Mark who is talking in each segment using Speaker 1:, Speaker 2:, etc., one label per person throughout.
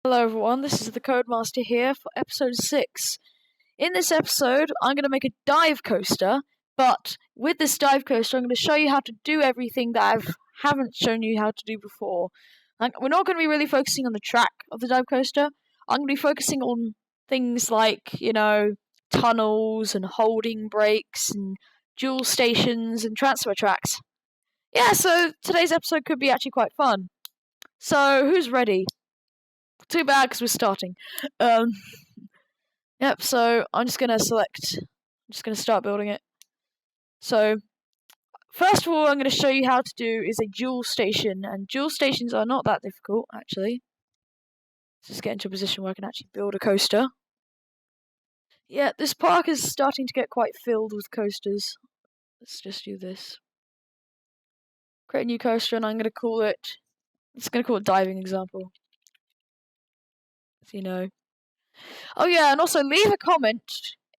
Speaker 1: Hello everyone, this is the Codemaster here for episode 6. In this episode, I'm going to make a dive coaster, but with this dive coaster, I'm going to show you how to do everything that I haven't shown you how to do before. We're not going to be really focusing on the track of the dive coaster. I'm going to be focusing on things like, tunnels and holding brakes and dual stations and transfer tracks. Yeah, so today's episode could be actually quite fun. So, who's ready? Too bad because we're starting. Yep, so I'm just gonna start building it. So, first of all, I'm gonna show you how to do is a dual station, and dual stations are not that difficult, actually. Let's just get into a position where I can actually build a coaster. Yeah, this park is starting to get quite filled with coasters. Let's just do this. Create a new coaster, and I'm gonna call it diving example. So you know. Oh yeah, and also leave a comment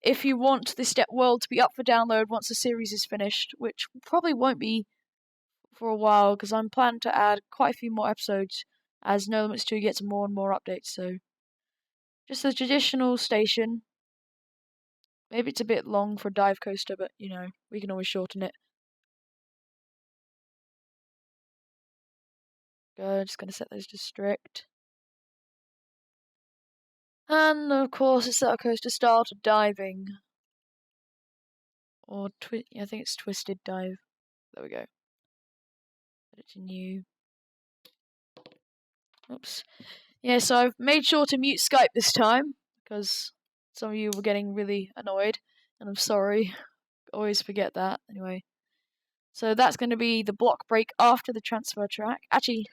Speaker 1: if you want this world to be up for download once the series is finished, which probably won't be for a while because I'm planning to add quite a few more episodes as Nolimits 2 gets more and more updates. So, just the traditional station. Maybe it's a bit long for a dive coaster, but we can always shorten it. Good, just gonna set those to strict. And of course, it's set our coaster style to diving. Or I think it's twisted dive. There we go. Set it to new. Oops. Yeah, so I've made sure to mute Skype this time because some of you were getting really annoyed, and I'm sorry. Always forget that. Anyway, so that's going to be the block break after the transfer track. Actually,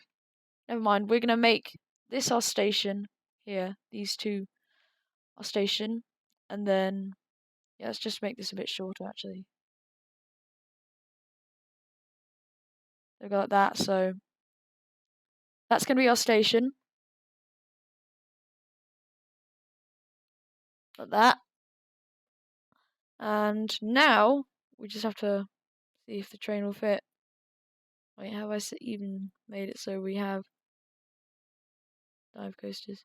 Speaker 1: never mind. We're going to make this our station here. These two our station, and then let's just make this a bit shorter. Actually, so go like that. So that's going to be our station. Like that. And now we just have to see if the train will fit. Wait, have I even made it so we have dive coasters?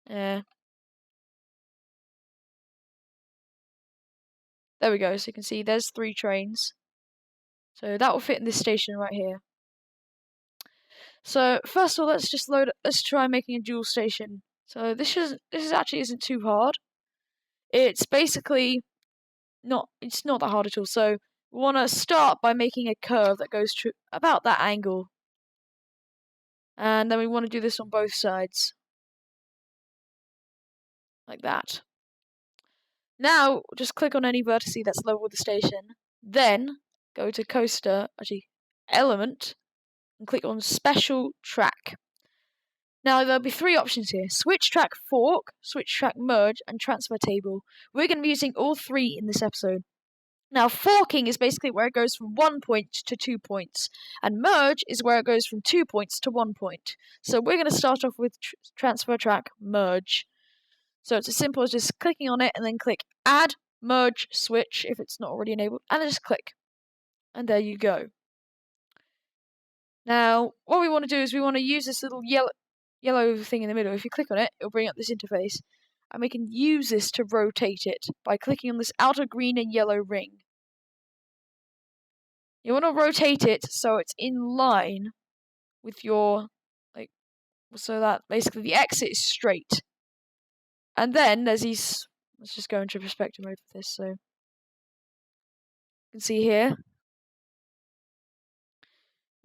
Speaker 1: Yeah. There we go. So you can see there's 3 trains. So that will fit in this station right here. So first of all, let's try making a dual station. So this actually isn't too hard. It's basically not that hard at all. So we want to start by making a curve that goes to about that angle. And then we want to do this on both sides. Like that. Now, just click on any vertice that's level with the station. Then, go to Coaster, Element, and click on Special Track. Now, there'll be 3 options here. Switch Track Fork, Switch Track Merge, and Transfer Table. We're going to be using all 3 in this episode. Now, forking is basically where it goes from 1 point to 2 points, and merge is where it goes from 2 points to 1 point. So we're going to start off with Transfer Track Merge. So it's as simple as just clicking on it and then click Add Merge Switch if it's not already enabled, and then just click. And there you go. Now, what we want to do is we want to use this little yellow thing in the middle. If you click on it, it'll bring up this interface. And we can use this to rotate it by clicking on this outer green and yellow ring. You want to rotate it so it's in line with your, so that basically the exit is straight. And then there's these, let's just go into perspective mode for this, so you can see here.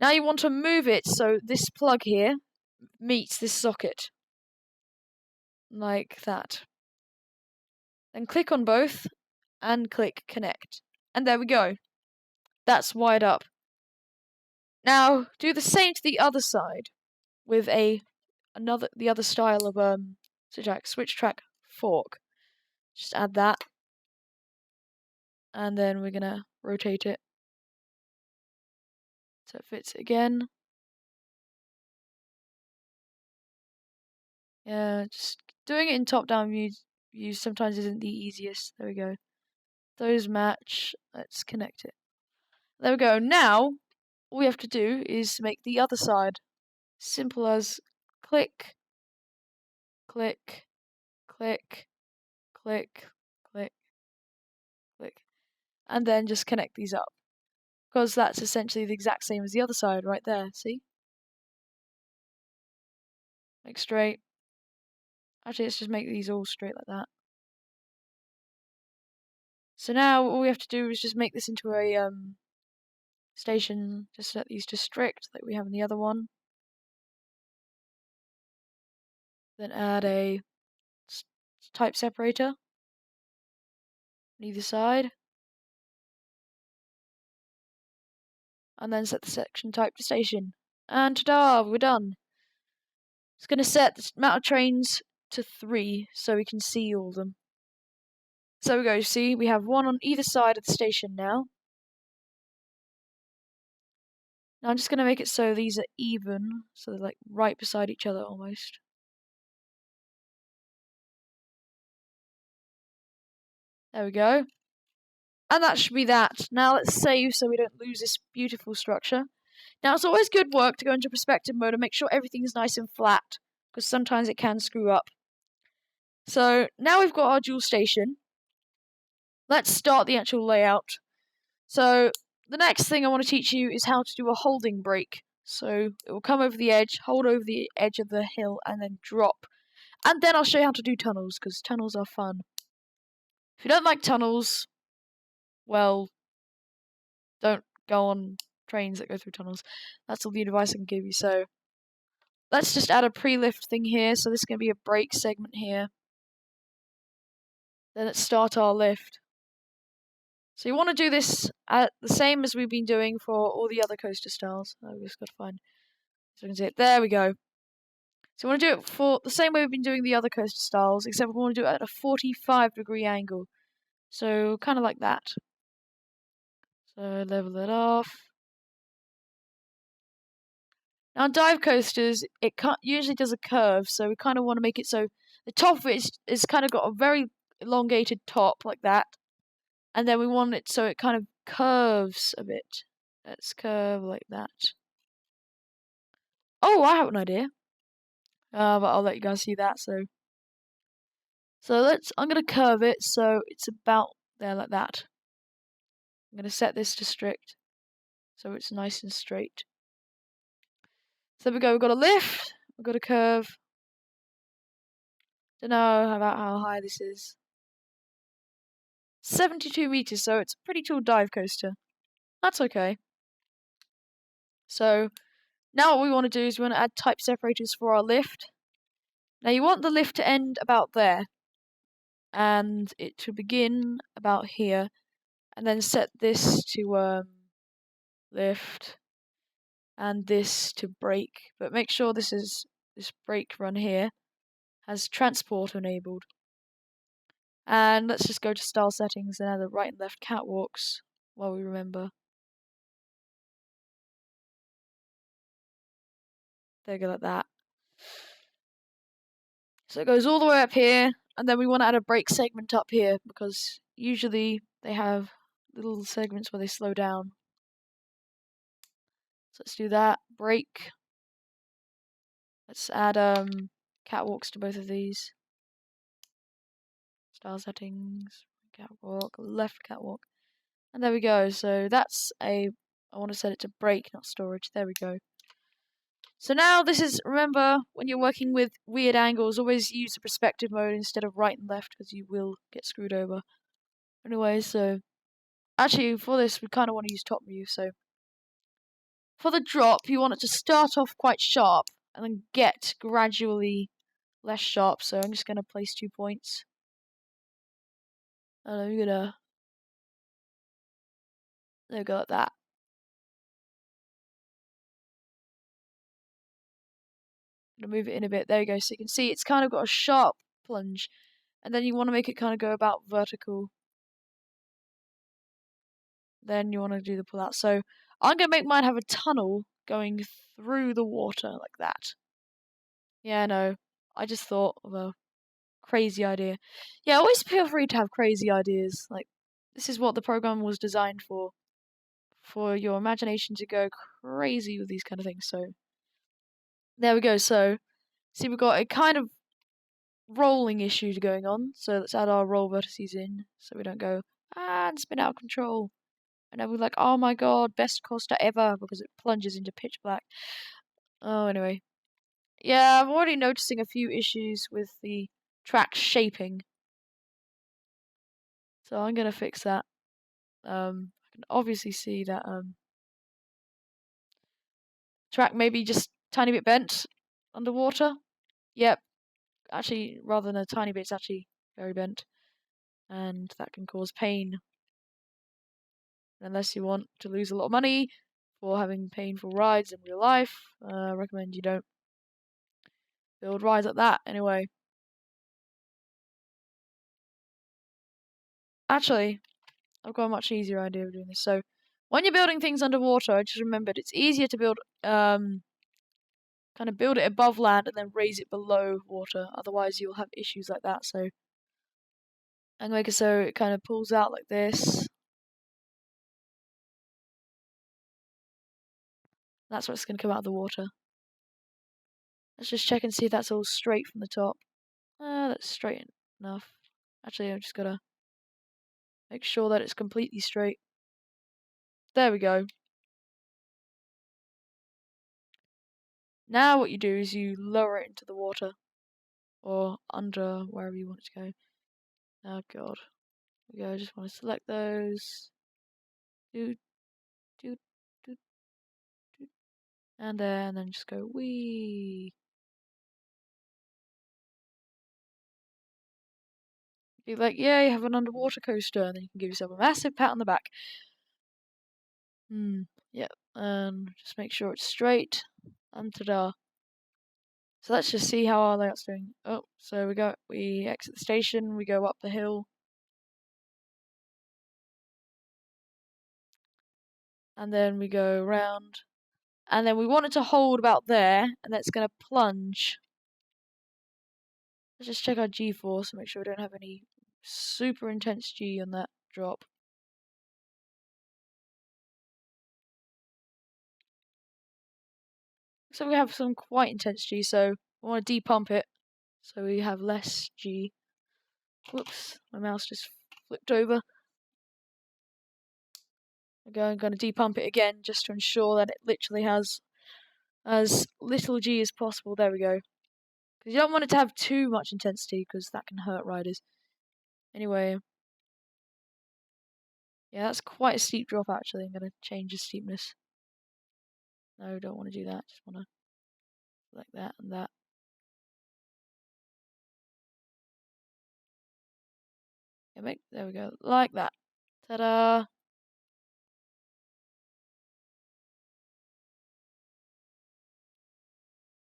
Speaker 1: Now you want to move it so this plug here meets this socket. Like that. Then click on both and click connect. And there we go. That's wired up. Now do the same to the other side with the other style of switch track fork. Just add that. And then we're gonna rotate it so it fits again. Yeah, just doing it in top-down view sometimes isn't the easiest. There we go. Those match. Let's connect it. There we go. Now, all we have to do is make the other side. Simple as click click, click, click, click, click, and then just connect these up. Because that's essentially the exact same as the other side right there, see? Make straight. Actually, let's just make these all straight like that. So now all we have to do is just make this into a station, just set these to strict like we have in the other one. Then add a type separator on either side. And then set the section type to station. And ta-da, we're done. It's going to set the amount of trains to 3 so we can see all of them. So we go, see, we have one on either side of the station now. Now I'm just going to make it so these are even, so they're like right beside each other almost. There we go. And that should be that. Now let's save so we don't lose this beautiful structure. Now it's always good work to go into perspective mode and make sure everything is nice and flat, because sometimes it can screw up. So now we've got our dual station. Let's start the actual layout. So the next thing I want to teach you is how to do a holding brake. So it will come over the edge, hold over the edge of the hill, and then drop. And then I'll show you how to do tunnels, because tunnels are fun. If you don't like tunnels, well, don't go on trains that go through tunnels. That's all the advice I can give you. So let's just add a pre-lift thing here. So this is going to be a brake segment here. Then let's start our lift. So you want to do this at the same as we've been doing for all the other coaster styles. I've just got to find so I can see it. There we go. So we want to do it for the same way we've been doing the other coaster styles, except we want to do it at a 45-degree angle. So kind of like that. So level it off. Now on dive coasters, it usually does a curve, so we kind of want to make it so the top of it is kind of got a very elongated top like that, and then we want it so it kind of curves a bit. Let's curve like that. Oh, I have an idea. But I'll let you guys see that. So I'm gonna curve it so it's about there like that. I'm gonna set this to strict, so it's nice and straight. So there we go. We've got a lift. We've got a curve. Don't know about how high this is. 72 meters, so it's a pretty tall dive coaster. That's okay. So now what we want to do is we want to add type separators for our lift. Now you want the lift to end about there, and it to begin about here, and then set this to lift, and this to brake. But make sure this brake run here has transport enabled. And let's just go to style settings and add the right and left catwalks while we remember. There we go, like that. So it goes all the way up here, and then we want to add a brake segment up here because usually they have little segments where they slow down. So let's do that. Brake. Let's add catwalks to both of these. Style settings, catwalk, left catwalk. And there we go. So that's I want to set it to brake, not storage. There we go. So now this is, remember, when you're working with weird angles, always use the perspective mode instead of right and left because you will get screwed over. Anyway, so actually for this we kind of want to use top view. So for the drop, you want it to start off quite sharp and then get gradually less sharp. So I'm just going to place 2 points. And I'm gonna, there we go, like that. I'm gonna move it in a bit. There you go. So you can see it's kind of got a sharp plunge, and then you want to make it kind of go about vertical. Then you want to do the pull out. So I'm gonna make mine have a tunnel going through the water like that. Yeah, no, I just thought of a crazy idea. Yeah, always feel free to have crazy ideas. Like this is what the program was designed for your imagination to go crazy with these kind of things. So there we go. So see, we've got a kind of rolling issue going on. So let's add our roll vertices in so we don't go and spin out of control. And then we're like, oh my god, best coaster ever because it plunges into pitch black. Oh, anyway. Yeah, I'm already noticing a few issues with the track shaping. So I'm gonna fix that. I can obviously see that track maybe just tiny bit bent underwater. Yep. Actually, rather than a tiny bit, it's actually very bent. And that can cause pain. Unless you want to lose a lot of money for having painful rides in real life, I recommend you don't build rides like that anyway. Actually, I've got a much easier idea of doing this. So, when you're building things underwater, I just remembered it's easier to build, kind of build it above land and then raise it below water. Otherwise, you'll have issues like that. So, I'm gonna make it so it kind of pulls out like this. That's what's gonna come out of the water. Let's just check and see if that's all straight from the top. That's straight enough. Actually, I've just gotta make sure that it's completely straight. There we go. Now what you do is you lower it into the water. Or under, wherever you want it to go. Oh god. There we go, I just want to select those. Do, do, do, do. And then just go wee. Be like, yeah, you have an underwater coaster, and then you can give yourself a massive pat on the back. Yep, and just make sure it's straight. And ta-da. So let's just see how our layout's doing. Oh, so we exit the station, we go up the hill. And then we go around. And then we want it to hold about there, and that's going to plunge. Let's just check our G-force and make sure we don't have any super intense G on that drop. So we have some quite intense G, so we want to depump it so we have less G. Whoops, my mouse just flipped over. I'm going to depump it again just to ensure that it literally has as little G as possible. There we go. Because you don't want it to have too much intensity because that can hurt riders. Anyway, yeah, that's quite a steep drop actually. I'm going to change the steepness. No, don't want to do that. Just want to like that and that. Yeah, there we go. Like that. Ta-da!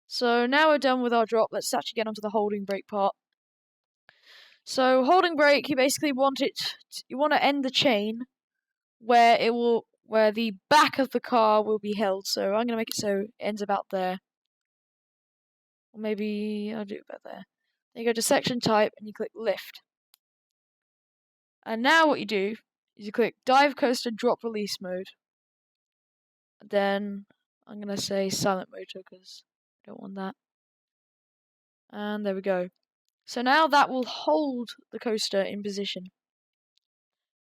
Speaker 1: So now we're done with our drop. Let's actually get onto the holding brake part. So holding brake, you basically want you want to end the chain where the back of the car will be held. So I'm gonna make it so it ends about there. Or maybe I'll do it about there. Then you go to section type and you click lift. And now what you do is you click dive coaster drop release mode. Then I'm gonna say silent motor because I don't want that. And there we go. So now that will hold the coaster in position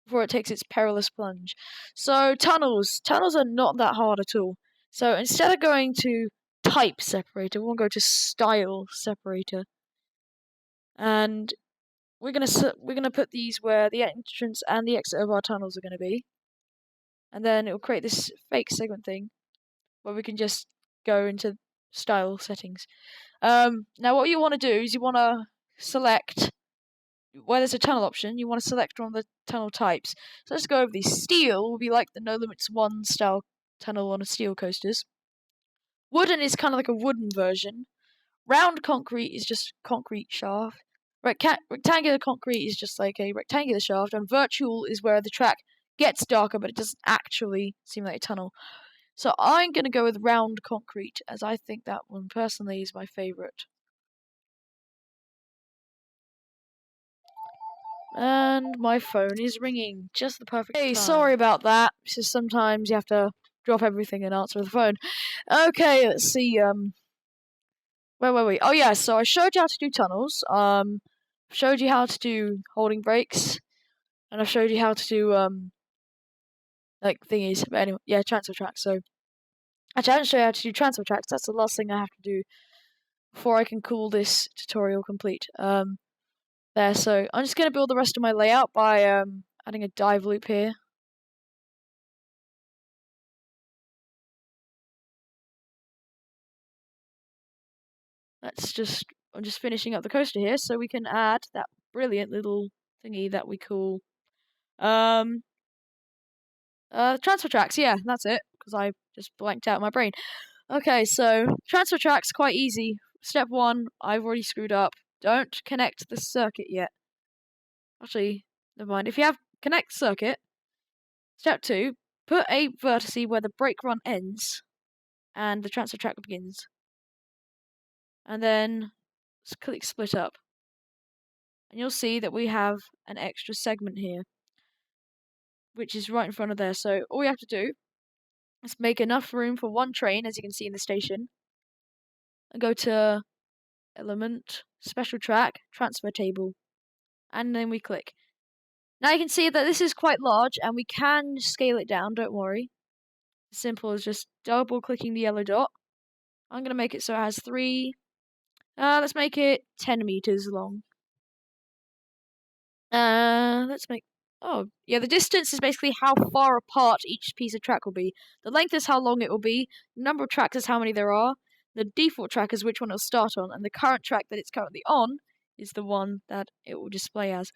Speaker 1: before it takes its perilous plunge. So tunnels are not that hard at all. So instead of going to Type Separator, we'll go to Style Separator, and we're gonna put these where the entrance and the exit of our tunnels are gonna be, and then it will create this fake segment thing where we can just go into style settings. Now what you want to do is you want to select where there's a tunnel option, you want to select one of the tunnel types. So let's go over these. Steel will be like the Nolimits 1 style tunnel on a steel coasters. Wooden is kind of like a wooden version. Round concrete is just concrete shaft. Rectangular concrete is just like a rectangular shaft, and virtual is where the track gets darker but it doesn't actually seem like a tunnel. So I'm going to go with round concrete, as I think that one personally is my favourite. And my phone is ringing just the perfect time. Hey, sorry about that. It's just sometimes you have to drop everything and answer the phone. Okay, let's see. Wait. Oh yeah, so I showed you how to do tunnels. Showed you how to do holding brakes, and I've showed you how to do like thingies. But anyway, yeah, transfer tracks. So actually, I haven't shown you how to do transfer tracks. That's the last thing I have to do before I can call this tutorial complete. There. So I'm just gonna build the rest of my layout by adding a dive loop here. I'm just finishing up the coaster here, so we can add that brilliant little thingy that we call transfer tracks. Yeah, that's it, because I just blanked out my brain. Okay, so transfer tracks quite easy. Step 1, I've already screwed up. Don't connect the circuit yet. Actually, never mind. If you have connect circuit, step 2, put a vertice where the brake run ends and the transfer track begins. And then click split up. And you'll see that we have an extra segment here, which is right in front of there. So all we have to do is make enough room for one train, as you can see in the station, and go to Element, Special Track, Transfer Table, and then we click. Now you can see that this is quite large, and we can scale it down, don't worry. As simple as just double clicking the yellow dot. I'm going to make it so it has 3, let's make it 10 meters long. Let's make, oh, yeah, the distance is basically how far apart each piece of track will be. The length is how long it will be, the number of tracks is how many there are, the default track is which one it'll start on, and the current track that it's currently on is the one that it will display as.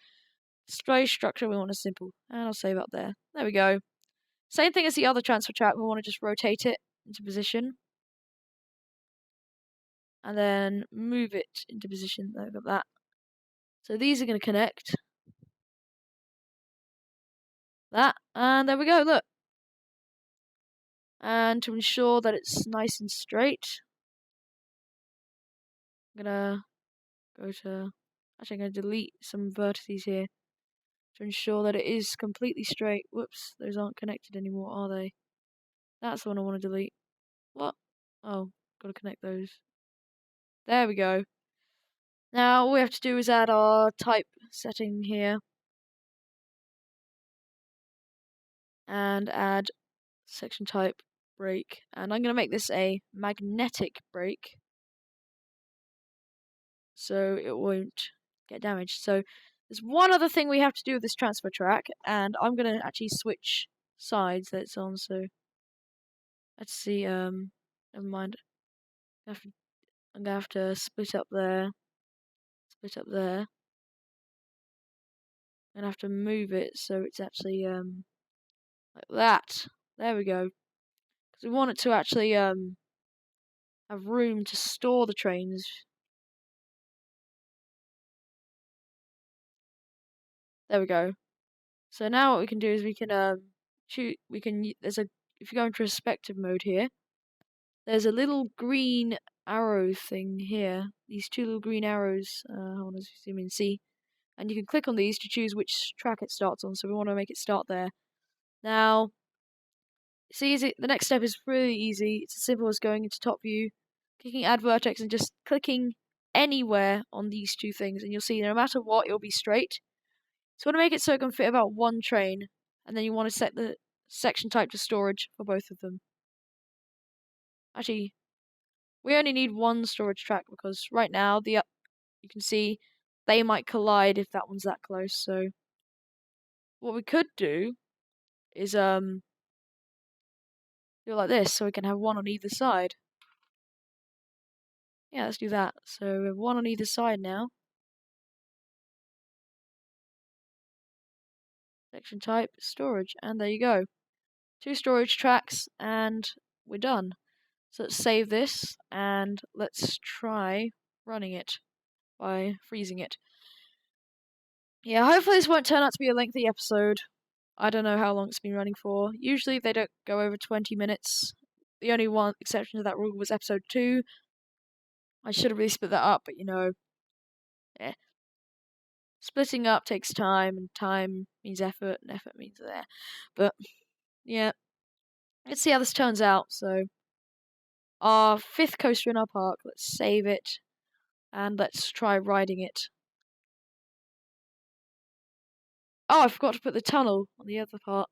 Speaker 1: Display structure, we want a simple, and I'll save up there. There we go. Same thing as the other transfer track, we want to just rotate it into position. And then move it into position, like that. So these are going to connect. That, and there we go, look. And to ensure that it's nice and straight, I'm gonna go to, actually I'm gonna delete some vertices here to ensure that it is completely straight. Whoops, those aren't connected anymore, are they? That's the one I want to delete. What? Oh, gotta connect those. There we go. Now all we have to do is add our type setting here. And add section type brake. And I'm gonna make this a magnetic brake, so it won't get damaged. So there's one other thing we have to do with this transfer track, and I'm gonna actually switch sides that it's on. So let's see. Never mind. I'm gonna have to split up there. Split up there. I'm gonna have to move it so it's actually like that. There we go. Because we want it to actually have room to store the trains. There we go. So now what we can do is we can shoot. There's a, if you go into perspective mode here, there's a little green arrow thing here. These two little green arrows. I want to zoom in, see, and you can click on these to choose which track it starts on. So we want to make it start there. Now, see, the next step is really easy. It's as simple as going into top view, clicking add vertex, and just clicking anywhere on these two things, and you'll see no matter what, it'll be straight. So you want to make it so it can fit about one train, and then you want to set the section type to storage for both of them. Actually, we only need one storage track because right now you can see they might collide if that one's that close. So what we could do is do it like this, so we can have one on either side. Yeah, let's do that. So we have one on either side now. Section type, storage, and there you go. 2 storage tracks, and we're done. So let's save this, and let's try running it by freezing it. Yeah, hopefully this won't turn out to be a lengthy episode. I don't know how long it's been running for. Usually they don't go over 20 minutes. The only one exception to that rule was episode 2. I should have really split that up, but you know, eh. Splitting up takes time, and time means effort, and effort means there. But, yeah, let's see how this turns out, so... our 5th coaster in our park. Let's save it. And let's try riding it. Oh, I forgot to put the tunnel on the other part.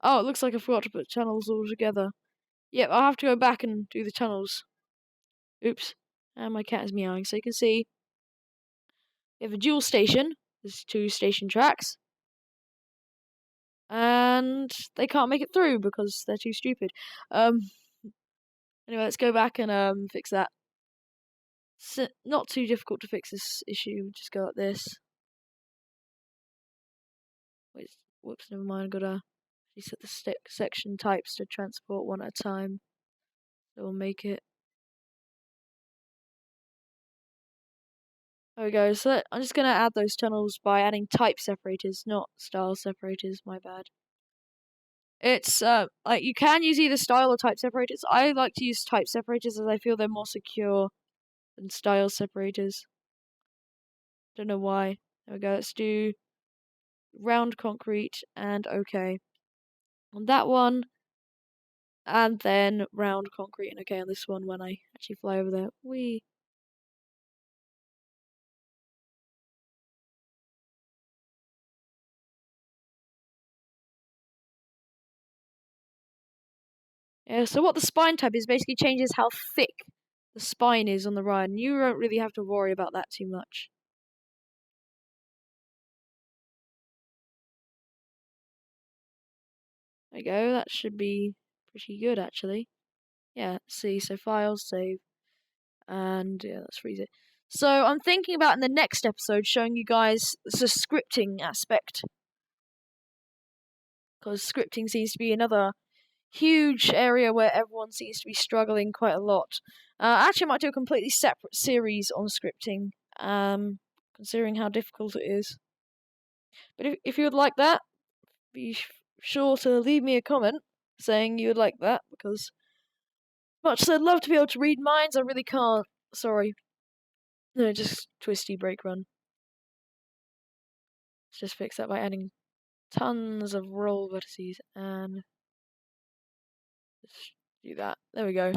Speaker 1: Oh, it looks like I forgot to put tunnels all together. Yep, I'll have to go back and do the tunnels. Oops. And my cat is meowing. So you can see we have a dual station. There's 2 station tracks. And they can't make it through because they're too stupid. Anyway, let's go back and fix that. It's not too difficult to fix this issue. Just go like this. Wait, whoops, never mind. Gotta reset the section types to transport one at a time. So we'll make it. There we go. So I'm just gonna add those tunnels by adding type separators, not style separators. My bad. It's like you can use either style or type separators. I like to use type separators as I feel they're more secure than style separators. Don't know why. There we go. Let's do round concrete and okay on that one, and then round concrete and okay on this one when I actually fly over there. Whee! Yeah, so what the spine type is basically changes how thick the spine is on the ride, and you don't really have to worry about that too much. There we go, that should be pretty good actually. Yeah, see, so files, save, and yeah, let's freeze it. So I'm thinking about in the next episode showing you guys the scripting aspect, because scripting seems to be another huge area where everyone seems to be struggling quite a lot. Actually, I might do a completely separate series on scripting, considering how difficult it is. But if you would like that, be sure to leave me a comment saying you would like that, because much as I'd love to be able to read minds, I really can't. Sorry. No, just twisty brake run. Let's just fix that by adding tons of roll vertices and just do that. There we go.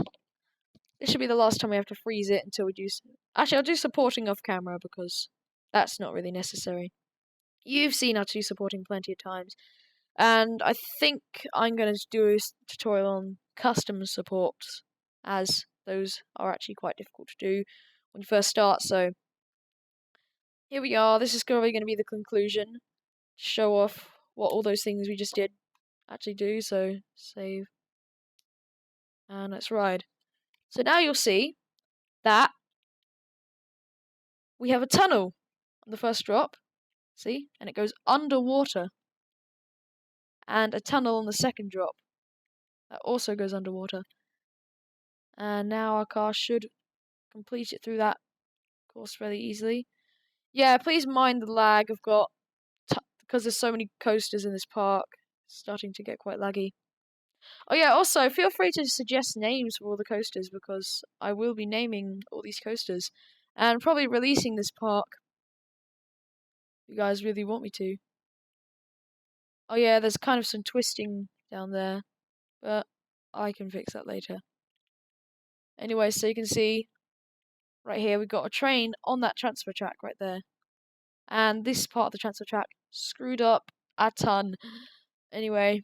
Speaker 1: This should be the last time we have to freeze it until we do. Actually, I'll do supporting off camera because that's not really necessary. You've seen us do supporting plenty of times, and I think I'm going to do a tutorial on custom supports, as those are actually quite difficult to do when you first start. So here we are. This is probably going to be the conclusion to show off what all those things we just did actually do. So save and let's ride. So now you'll see that we have a tunnel on the first drop. See? And it goes underwater. And a tunnel on the second drop. That also goes underwater. And now our car should complete it through that course fairly easily. Yeah, please mind the lag I've got, because there's so many coasters in this park. It's starting to get quite laggy. Oh yeah, also feel free to suggest names for all the coasters, because I will be naming all these coasters. And probably releasing this park. If you guys really want me to. Oh yeah, there's kind of some twisting down there, but I can fix that later. Anyway, so you can see right here we've got a train on that transfer track right there. And this part of the transfer track screwed up a ton. Anyway,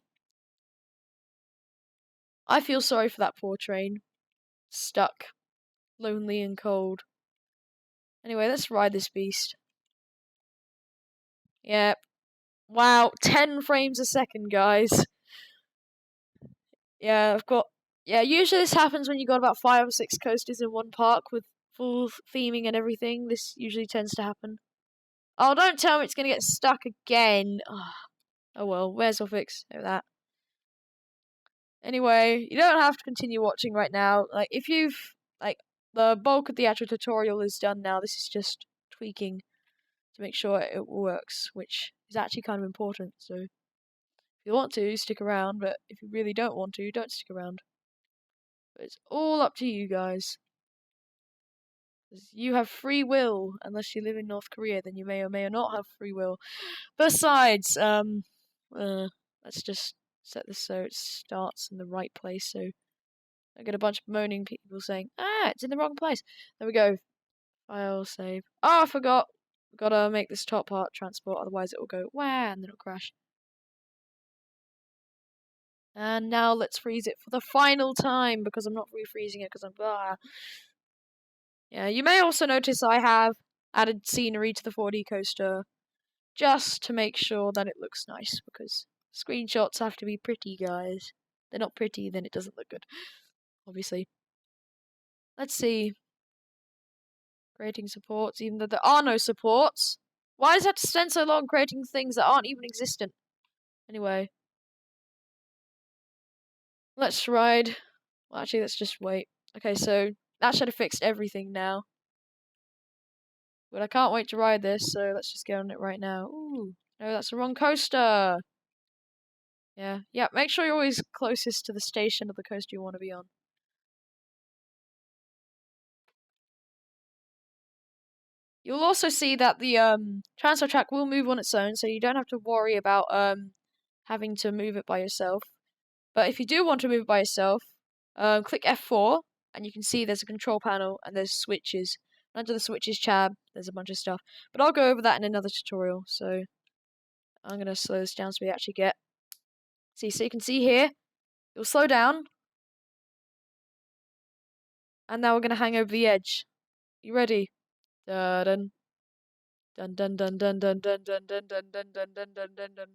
Speaker 1: I feel sorry for that poor train. Stuck. Lonely and cold. Anyway, let's ride this beast. Yep. Wow, 10 frames a second, guys. Yeah, I've got. Yeah, usually this happens when you got about 5 or 6 coasters in one park with full theming and everything. This usually tends to happen. Oh, don't tell me it's gonna get stuck again. Oh well, where's our fix? Know that. Anyway, you don't have to continue watching right now. Like, if you've the bulk of the actual tutorial is done now. This is just tweaking to make sure it works, which is actually kind of important. So, if you want to, stick around. But if you really don't want to, don't stick around. But it's all up to you guys. You have free will, unless you live in North Korea, then you may or may not have free will. Besides, let's just set this so it starts in the right place. So I get a bunch of moaning people saying, it's in the wrong place. There we go. File, save. Oh, I forgot. Gotta make this top part transport, otherwise it will go wah and then it'll crash. And now let's freeze it for the final time because I'm not refreezing it because I'm blah. Yeah, you may also notice I have added scenery to the 4D coaster just to make sure that it looks nice because screenshots have to be pretty, guys. They're not pretty, then it doesn't look good, obviously. Let's see. Creating supports, even though there are no supports. Why does it have to spend so long creating things that aren't even existent? Anyway. Let's ride. Well, actually, let's just wait. Okay, so that should have fixed everything now. But I can't wait to ride this, so let's just get on it right now. Ooh, no, that's the wrong coaster. Yeah, make sure you're always closest to the station of the coaster you want to be on. You'll also see that the transfer track will move on its own, so you don't have to worry about having to move it by yourself. But if you do want to move it by yourself, click F4, and you can see there's a control panel and there's switches. Under the switches tab, there's a bunch of stuff. But I'll go over that in another tutorial, so I'm going to slow this down so we actually get... See, so you can see here, it'll slow down. And now we're going to hang over the edge. You ready? Dun dun dun dun dun dun dun dun dun dun dun dun dun dun dun dun.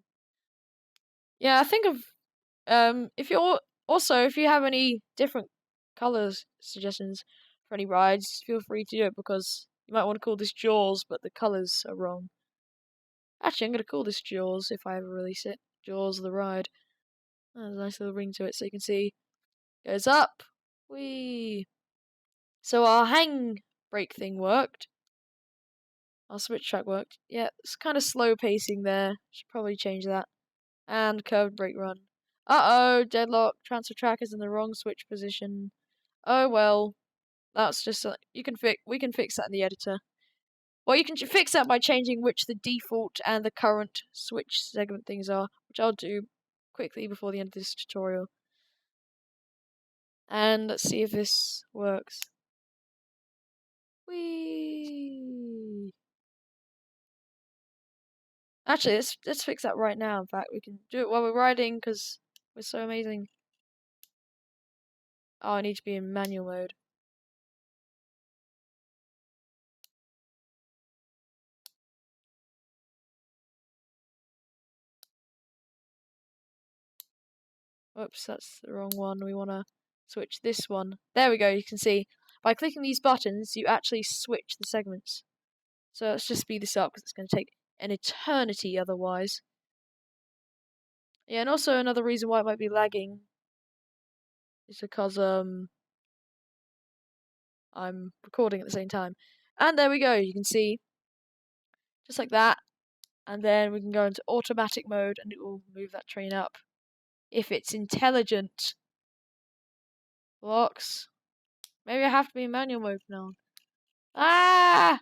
Speaker 1: Yeah, I think of if you have any different colors suggestions for any rides, feel free to do it because you might want to call this Jaws, but the colors are wrong. Actually, I'm gonna call this Jaws if I ever release it. Jaws the ride. Oh, there's a nice little ring to it, so you can see goes up. Whee! So our hang brake thing worked. Our switch track worked. Yeah, it's kind of slow pacing there. Should probably change that. And curved brake run. Uh-oh, deadlock. Transfer track is in the wrong switch position. Oh well. That's just we can fix that in the editor. Well, you can fix that by changing which the default and the current switch segment things are, which I'll do quickly before the end of this tutorial. And let's see if this works. Whee! Actually, let's fix that right now. In fact, we can do it while we're riding because we're so amazing. Oh, I need to be in manual mode. Oops, that's the wrong one. We want to switch this one. There we go. You can see by clicking these buttons, you actually switch the segments. So let's just speed this up because it's going to take an eternity otherwise. Yeah, and also another reason why it might be lagging is because I'm recording at the same time. And there we go. You can see just like that. And then we can go into automatic mode and it will move that train up. If it's intelligent. Blocks. Maybe I have to be in manual mode now. Ah!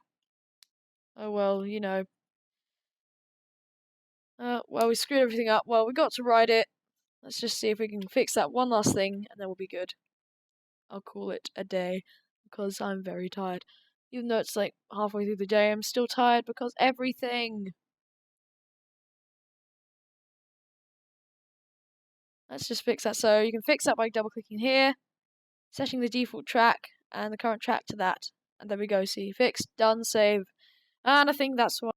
Speaker 1: Oh well, you know. Well, we screwed everything up. Well, we got to ride it. Let's just see if we can fix that one last thing, and then we'll be good. I'll call it a day, because I'm very tired. Even though it's like halfway through the day, I'm still tired because everything. Let's just fix that. So you can fix that by double-clicking here, setting the default track and the current track to that. And there we go. See, fixed, done, save. And I think that's what